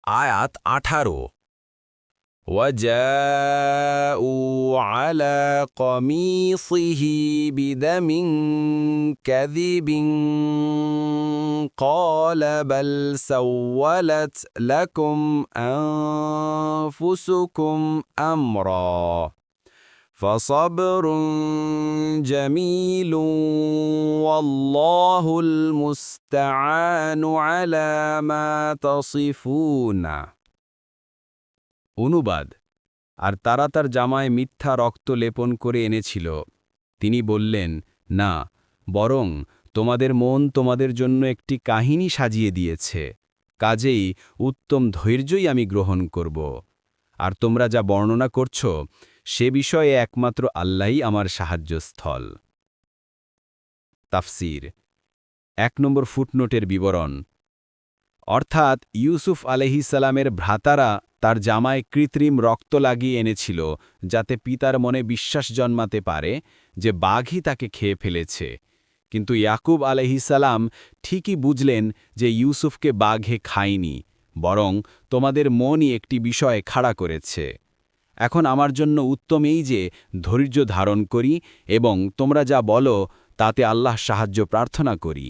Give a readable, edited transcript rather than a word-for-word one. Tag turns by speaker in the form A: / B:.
A: আয়াত 18 وجاءوا على قميصه بدم كذب قال بل سولت لكم أنفسكم أمرا فصبر جميل والله المستعان على ما تصفون অনুবাদ আর তারা তার জামায় মিথ্যা রক্ত লেপন করে এনেছিল তিনি বললেন না বরং তোমাদের মন তোমাদের জন্য একটি কাহিনী সাজিয়ে দিয়েছে কাজেই উত্তম ধৈর্যই আমি গ্রহণ করব আর তোমরা যা বর্ণনা করছ সে বিষয়ে একমাত্র আল্লাহই আমার সাহায্যস্থল তাফসীর ১ নম্বর ফুটনোটের বিবরণ অর্থাৎ ইউসুফ আলাইহিসসালামের ভ্রাতারা তার জামায় কৃত্রিম রক্ত লাগিয়ে এনেছিল যাতে পিতার মনে বিশ্বাস জন্মাতে পারে যে বাঘই তাকে খেয়ে ফেলেছে কিন্তু ইয়াকুব আলাইহিসসালাম ঠিকই বুঝলেন যে ইউসুফকে বাঘে খায়নি বরং তোমাদের মনই একটি বিষয়ে খাড়া করেছে এখন আমার জন্য উত্তম এই যে ধৈর্য ধারণ করি এবং তোমরা যা বলো তাতে আল্লাহ সাহায্য প্রার্থনা করি